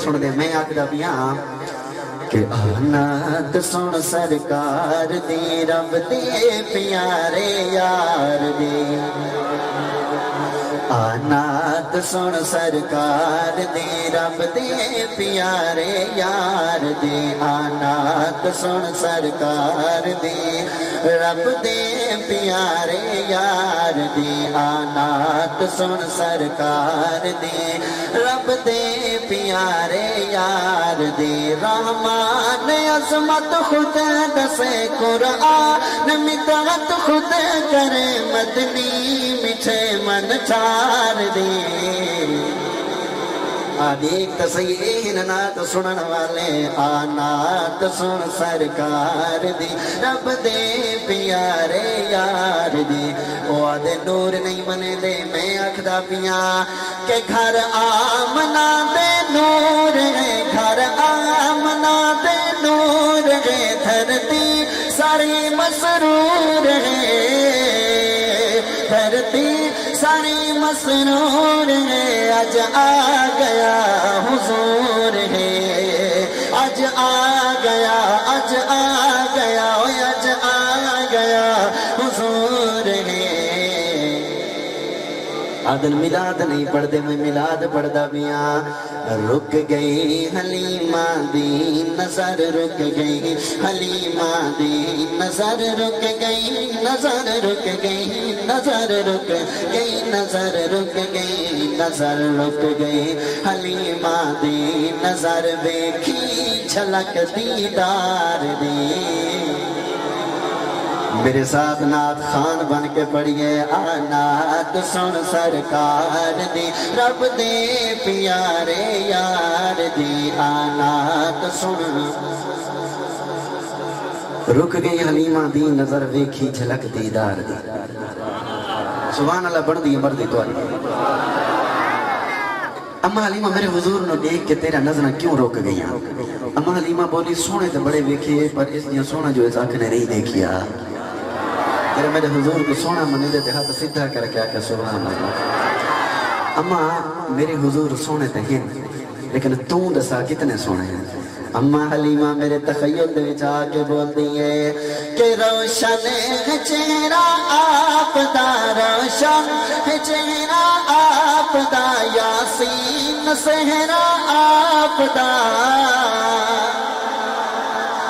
سن دے میں آکھدا پیاں کہ آنات سن سرکار دی رب دے پیارے یار دی آنات سن سرکار دی رب دے پیارے یار دی آنات سن سرکار دی رب دے پیارے یار دی آنات سن سرکار دی رب دے پیارے یار دی رحمان عظمت خود دسے قرآن مدحت خود کرے مدنی میٹھے من چار دی دیکھ تسیین نات سنن والے آنات سن سرکار دی رب دے پیارے یار دی او آدھے نور نہیں منے دے میں اکھدا پیاں کہ گھر آمنا دے نور ہے گھر آمنا دے نور ہے دھرتی ساری مسرور ہے دھرتی ساری مسرور ہے آج آ گیا حضور ہے آج آ گیا آج آ گیا آج آ گیا حضور ہے عادل میلاد نہیں پڑھ دے میں میلاد پڑھدا پیاں رک گئی حلیمہ دی نظر رک گئی حلیمہ دی نظر رک گئی نظر رک گئی نظر رک گئی نظر رک گئی نظر رک گئی حلیمہ دی نظر ویکھی جھلک دیدار دی میرے ساتھ نات خان بن کے پڑھیے آنات سن سرکار دی رب دے پیارے یار دی آنات سن رک گئی حلیمہ دی نظر ویکھی جھلک دیدار دی سبحان اللہ بڑھ دی مردی تو اما حلیمہ میرے حضور نے دیکھ کے تیرا نظرہ کیوں روک گئی اما حلیمہ بولی سونے تے بڑے ویکھے پر اس دیا سونا جو اس آنکھ نے نہیں دیکھیا تیرے میرے حضور کو سونا منے دے ہاتھ سیدھا کر کے آکے سبحان اللہ اما میرے حضور سونے تے ہیں لیکن تو دسا کتنے سونے ہیں اما حلیمہ میرے تخیل دے وچ آ کے بول دیئے کہ روشن ہے چہرہ آپ دا روشن ہے چہرہ آپ دا یاسین صحرا آپ دا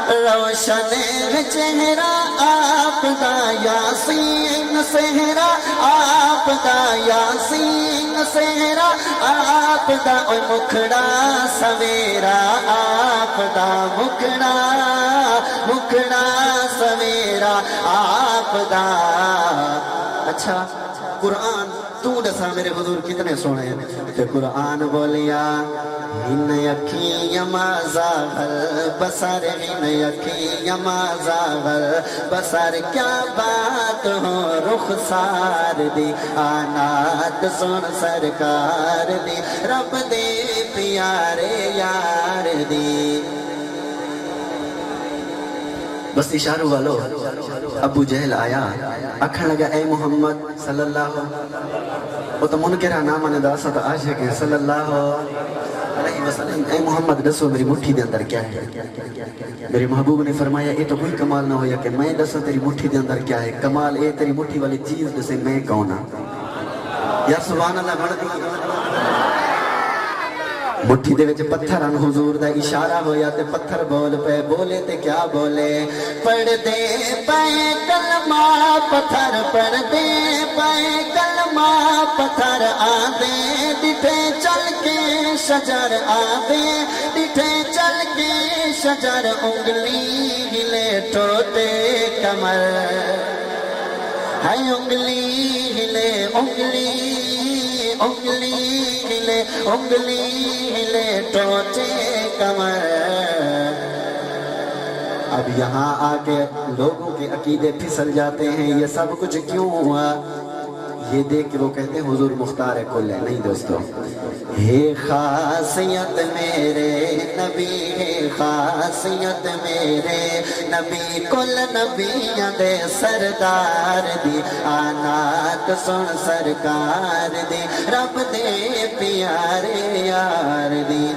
روشن ہے چہرہ آپ دا یاسین صحرا آپ دا یاسین صحرا آپ دا اوہ مکھڑا سویرا آپ دا مکھڑا مکھڑا سویرا آپ دا اچھا قرآن تو دسا میرے حضور کتنے سونے ہیں کہ قرآن بولیا ہن یکی یما زاغل بسر ہن یکی یما زاغل بسر کیا بات ہو رخسار دی آنات سن سرکار دی رب دے پیارے یار دی بس اشاروں والو ابو جہل آیا اکھن لگا اے محمد صلی اللہ وہ تو منکرہ نام دا ست عاشق ہے صلی اللہ علیہ وسلم اے محمد دسو میری مٹھی دے اندر کیا ہے میرے محبوب نے فرمایا اے تو کوئی کمال نہ ہویا کہ میں دسا تیری مٹھی دے اندر کیا ہے کمال اے تیری مٹھی والی چیز دسے میں کونا یا سبحان اللہ بڑھ دی مٹھی دے وچ پتھر ان حضور دا اشارہ ہویا تے پتھر بول پہ بولے تے کیا بولے پڑھ دے پائے کلمہ پتھر پڑھ دے پائے کلمہ پتھر آدھے ڈٹھے چل کے شجر آدھے ڈٹھے چل کے شجر انگلی ہلے ٹوٹے کمر ہے انگلی ہلے انگلی ہلے انگلی ہلے ٹوٹے کمر اب یہاں آگے لوگوں کے عقیدے پھسل جاتے ہیں یہ سب کچھ کیوں ہوا یہ دیکھ کے وہ کہتے ہیں حضور مختار کل ہے نہیں دوستو ہے خاصیت میرے نبی ہے خاصیت میرے نبی کل نبیاں دے سردار دی آنات سن سرکار دی رب دے پیارے یار دی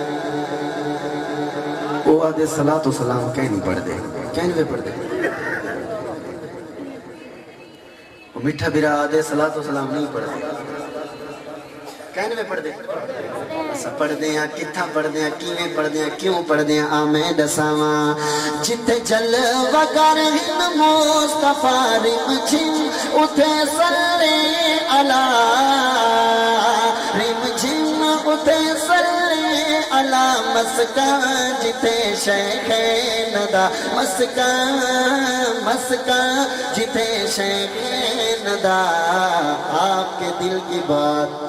وہ آدھے صلاۃ و سلام کہیں نہیں پڑھ دے، کہیں نہیں پڑھ دے. وہ میٹھا برا آدھے صلاۃ و سلام نہیں پڑھ دے، کہیں نہیں پڑھ دے. اسا پڑھ دیاں کتھا پڑھ دیاں کیویں پڑھ دیاں کیوں پڑھ دیاں آ میں دساواں. جتھے جلوہ گر ہند مصطفیٰ رم جھم اتھے صلی علی رم جھم اتھے صلی علی مسکن جتھے شیخین دا مسکن جتھے شیخین دا. آپ کے دل کی بات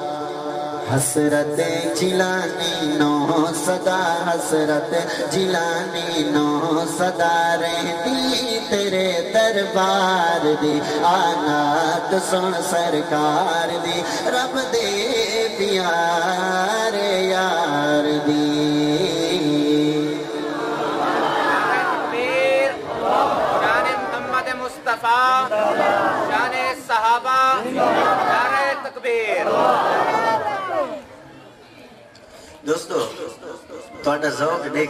حسرت جیلانی نو صدا حسرت جیلانی نو صدا رہتی تیرے دربار دی. آنات سن سرکار دی رب دے پیار یار دی. شان محمد مصطفیٰ، شان صحابہ، نعرہ تکبیر. دوستو تہاڈا ذوق دیکھ